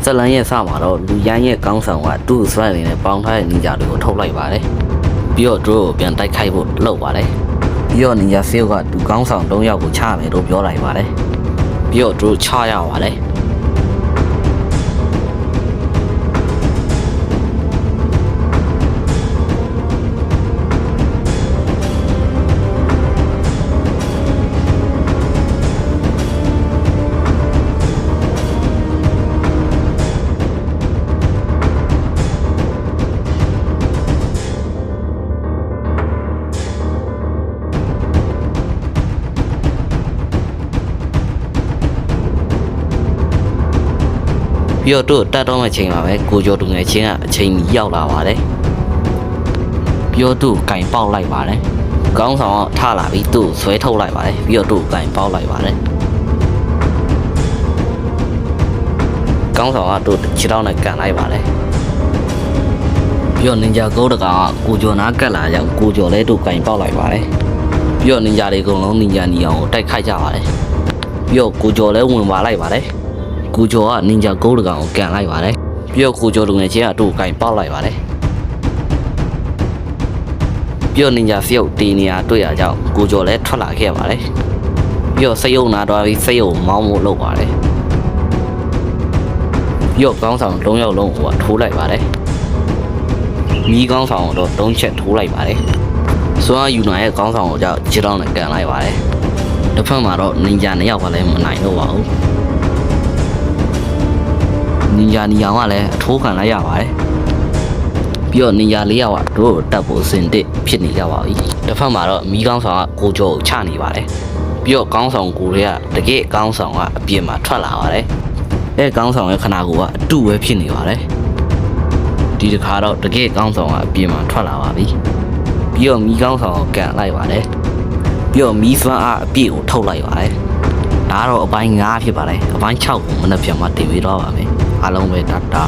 ဇလန်ရဲ့စမှာတော့လူရန်ရဲ့ကောင်းဆောင်ကသူ့ဆွဲနေတဲ့ပေါင်းထားတဲ့နင်ဂျာတွေကိုထုတ်လိုက်ပါတယ်ပြီးတော့သူတို့ကိုပြန်တိုက်ခိုက်ဖို့လုပ်ပါတယ်ပြီးတော့နင်ဂျာဆေးကသူကောင်းဆောင်၃ယောက်ကိုချမယ်လို့ပြောလိုက်ပါတယ်ပြီးတော့သူတို့ချရပါတယ်ပြီးတော့တို့တက်တော့မယ့်ချိန်မှာပဲကိုကျော်တူငယ်ချင်းကအချိန်ကြီးရောက်လာပါတယ်ပြီးတော့သူ့ကင်ပေါက်လိုက်ပါတယ်ကောင်းဆောင်ကထလာပြီးသူ့ဆွဲထုတ်လိုက်ပါတယ်ပြီးတော့သူ့ကင်ပေါက်လိုက်ပါတယ်ကောင်းဆောင်ကသူ့ခြေထောက်နဲ့ကန်လိုက်ပါတယ်ပြီးတော့နင်ဂျာကုန်းတကောင်ကကိုကျော်နားကတ်လာရောက်ကိုကျော်လဲသူ့ကင်ပေါက်လိုက်ပါတယ်ပြီးတော့နင်ဂျာတွေအကုန်လုံးနင်ဂျာနီအောင်ကိုတိုက်ခိုက်ကြပါတယ်ပြီးတော့ကိုကျော်လဲဝင်ပါလိုက်ပါတယ်ကိုကျော်ကနင်ဂျာဂိုးတကောင်ကိုကန်လိုက်ပါတယ်ပြီးတော့ကိုကျော်လူငယ်ချင်းကသူ့ကိုင်ပေါက်လိုက်ပါတယ်ပြီးတော့နင်ဂျာစီယုတ်တီနေရာတွေ့ရကြောင်းကိုကျော်လည်းထွက်လာခဲ့ပါတယ်ပြီးတော့စိတ်ယုံနာသွားပြီးစိတ်ယုံမောင်းဖို့လုပ်ပါတယ်ပြီးတော့ကောင်းဆောင်၃ယောက်လုံးကိုထိုးလိုက်ပါတယ်မီးကောင်းဆောင်တော့၃ချက်ထိုးလိုက်ပါတယ်စွမ်းယူနာရဲ့ကောင်းဆောင်ကိုကြောက်ခြေထောက်နဲ့ကန်လိုက်ပါတယ်တစ်ဖက်မှာတော့နင်ဂျာ၂ယောက်ကလည်းမနိုင်တော့ပါဘူးနင်ဂျာနီယောင်ကလည်းအထိုးခံလိုက်ရပါတယ်ပြီးတော့နင်ဂျာ၄ယောက်ကတို့တက်ဖို့စင်တစ်ဖြစ်နေကြပါပြီတစ်ဖက်မှာတော့မီးကောင်းဆောင်ကကိုကျော်ကိုချနေပါတယ်ပြီးတော့ကောင်းဆောင်ကိုတွေကတကယ်ကောင်းဆောင်ကအပြင်မှာထွက်လာပါတယ်အဲကောင်းဆောင်ရဲ့ခနာကိုကအတူပဲဖြစ်နေပါတယ်ဒီတစ်ခါတော့တကယ်ကောင်းဆောင်ကအပြင်မှာထွက်လာပါပြီပြီးတော့မီးကောင်းဆောင်ကိုကန်လိုက်ပါတယ်ပြီးတော့မီးစွမ်းအားအပြည့်ကိုထုတ်လိုက်ပါတယ်ဒါကတော့အပိုင်း9ဖြစ်ပါတယ်အပိုင်း6ကိုမနက်ဖြန်မှတင်ပေးတော့ပါမယ်အားလုံးပဲတတာ